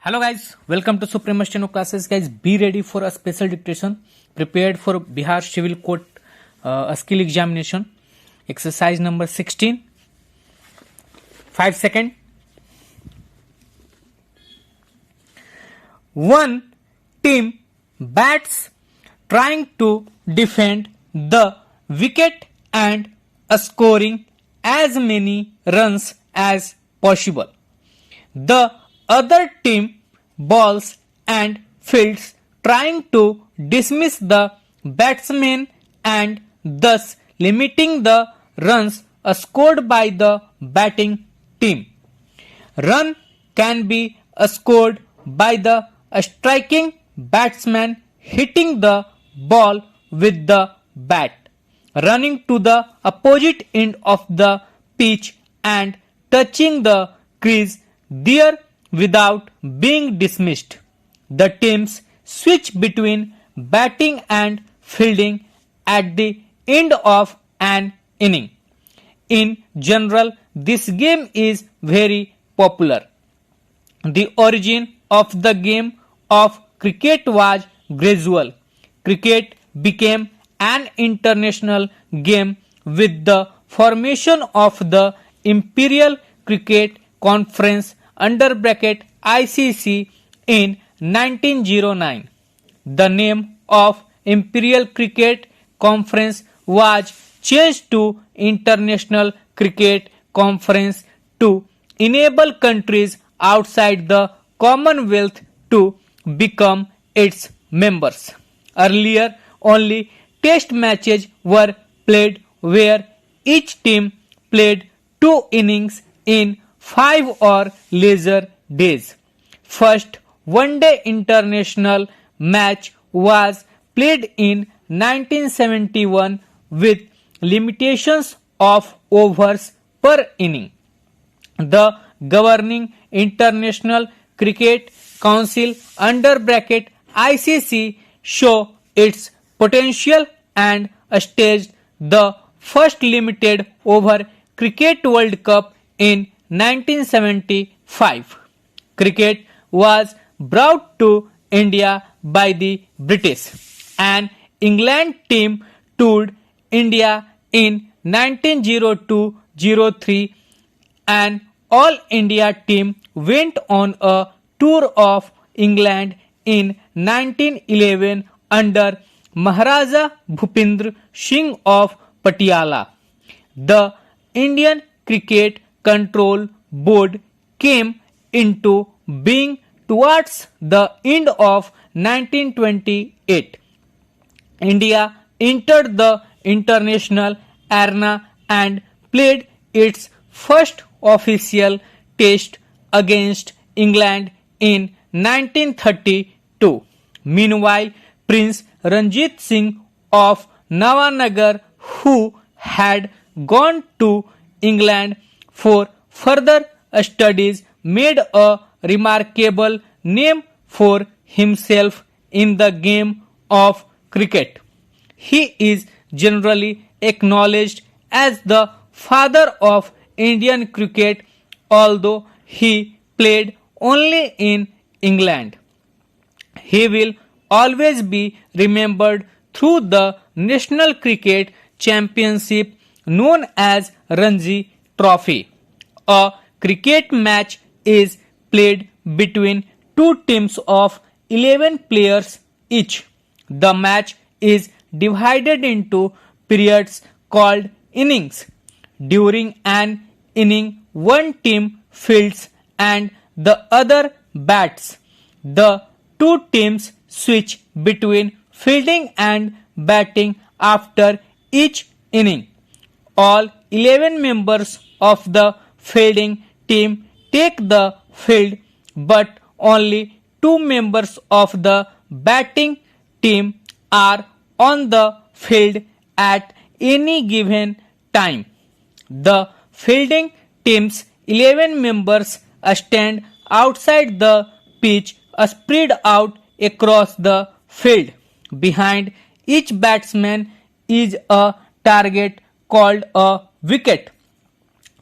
Hello guys, welcome to Supreme Steno classes. Guys, be ready for a special dictation prepared for Bihar Civil Court skill examination. Exercise number 16. 5 seconds. One team bats trying to defend the wicket and scoring as many runs as possible. The other team bowls and fields trying to dismiss the batsman and thus limiting the runs scored by the batting team. Run can be scored by the striking batsman hitting the ball with the bat, running to the opposite end of the pitch and touching the crease there without being dismissed. The teams switch between batting and fielding at the end of an inning. In general, this game is very popular. The origin of the game of cricket was gradual. Cricket became an international game with the formation of the Imperial Cricket Conference under bracket ICC in 1909. The name of Imperial Cricket Conference was changed to International Cricket Conference to enable countries outside the Commonwealth to become its members. Earlier, only test matches were played where each team played 2 innings in 5 or lesser days. First one-day international match was played in 1971 with limitations of overs per inning. The governing International Cricket Council under bracket ICC show its potential and staged the first limited over Cricket World Cup in 1975. Cricket was brought to India by the British. An England team toured India in 1902-03. An All India team went on a tour of England in 1911 under Maharaja Bhupendra Singh of Patiala. The Indian Cricket Control Board came into being towards the end of 1928. India entered the international arena and played its first official test against England in 1932. Meanwhile, Prince Ranjit Singh of Navanagar, who had gone to England for further studies, made a remarkable name for himself in the game of cricket. He is generally acknowledged as the father of Indian cricket, although he played only in England. He will always be remembered through the National Cricket Championship known as Ranji Trophy. A cricket match is played between two teams of 11 players each. The match is divided into periods called innings. During an inning, one team fields and the other bats. The two teams switch between fielding and batting after each inning. All 11 members of the fielding team take the field, but only 2 members of the batting team are on the field at any given time. The fielding team's 11 members stand outside the pitch, spread out across the field. Behind each batsman is a target called a wicket.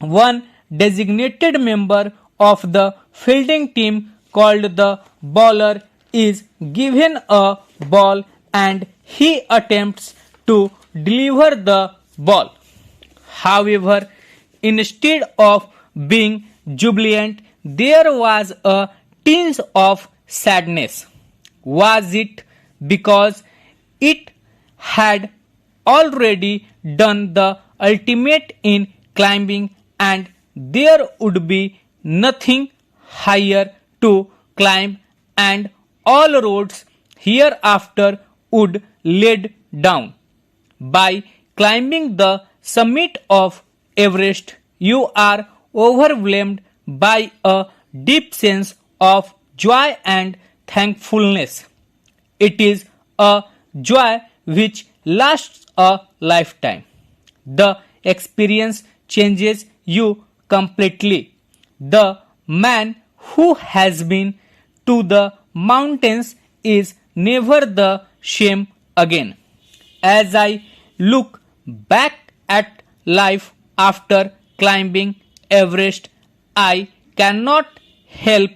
One designated member of the fielding team called the bowler is given a ball and he attempts to deliver the ball. However, instead of being jubilant, there was a tinge of sadness. Was it because it had already done the ultimate in climbing and there would be nothing higher to climb and all roads hereafter would lead down? By climbing the summit of Everest, you are overwhelmed by a deep sense of joy and thankfulness. It is a joy which lasts a lifetime. The experience changes you completely. The man who has been to the mountains is never the same again. As I look back at life after climbing Everest, I cannot help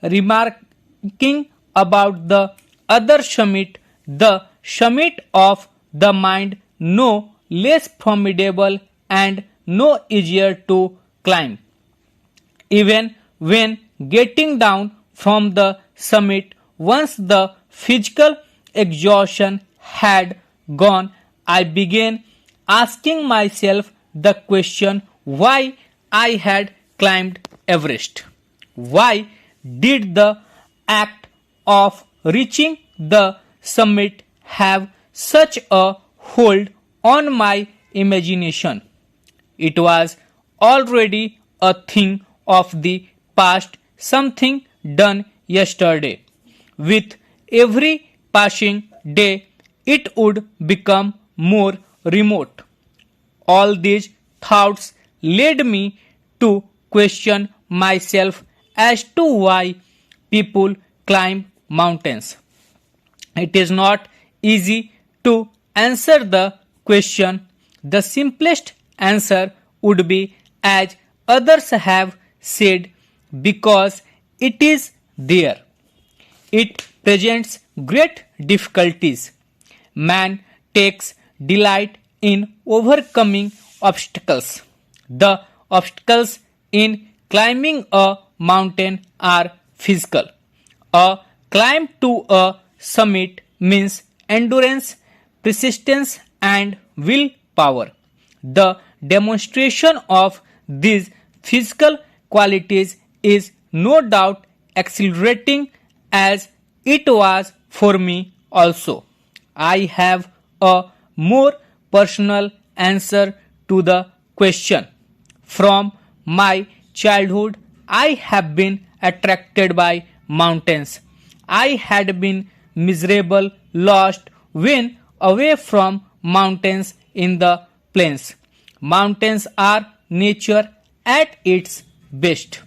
remarking about the other summit, the summit of the mind, no less formidable and no easier to climb. Even when getting down from the summit, once the physical exhaustion had gone, I began asking myself the question why I had climbed Everest. Why did the act of reaching the summit have such a hold on my imagination? It was already a thing of the past, something done yesterday. With every passing day, it would become more remote. All these thoughts led me to question myself as to why people climb mountains. It is not easy to answer the question. The simplest answer would be, as others have said, because it is there. It presents great difficulties. Man takes delight in overcoming obstacles. The obstacles in climbing a mountain are physical. A climb to a summit means endurance, persistence, and willpower. The demonstration of these physical qualities is no doubt exhilarating, as it was for me also. I have a more personal answer to the question. From my childhood, I have been attracted by mountains. I had been miserable, lost when away from mountains in the plains. Mountains are nature at its best.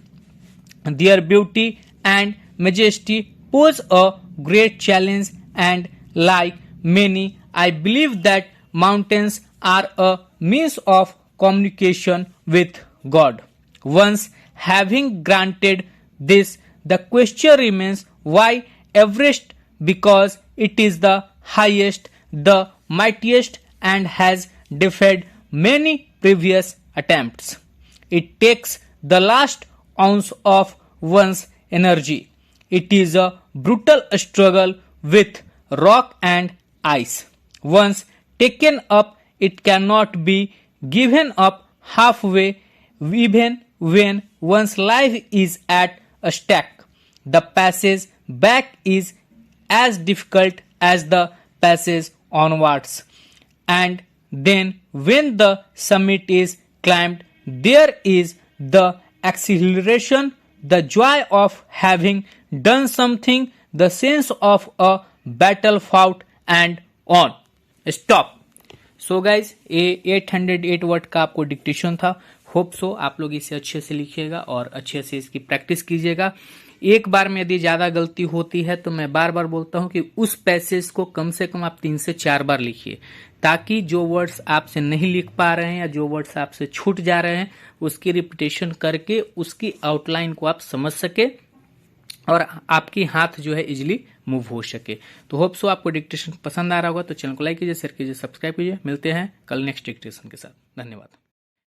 Their beauty and majesty pose a great challenge, and like many, I believe that mountains are a means of communication with God. Once having granted this, the question remains why Everest? Because it is the highest, the mightiest, and has defied many previous attempts. It takes the last ounce of one's energy. It is a brutal struggle with rock and ice. Once taken up, it cannot be given up halfway, even when one's life is at stake. The passage back is as difficult as the passage onwards. And then when the summit is climbed, there is the exhilaration, the joy of having done something, the sense of a battle fought and on. Stop. So guys ये 808 word का आपको dictation था. Hope so आप लोग इसे अच्छे से लिखिएगा और अच्छे से इसकी प्रैक्टिस कीजिएगा. एक बार में यदि ज्यादा गलती होती है तो मैं बार बार बोलता हूं कि उस पैसेज को कम से कम आप 3 से 4 बार लिखिए, ताकि जो वर्ड्स आपसे नहीं लिख पा रहे हैं या जो वर्ड्स आपसे छूट जा रहे हैं उसकी रिपीटेशन करके उसकी आउटलाइन को आप समझ सके और आपकी हाथ जो है इजिली मूव हो सके। तो होप सो आपको डिक्टेशन पसंद आ रहा होगा, तो चैनल को लाइक कीजिए, शेयर कीजिए, सब्सक्राइब कीजिए। मिलते हैं कल नेक्स्ट डिक्टेशन के साथ। धन्यवाद।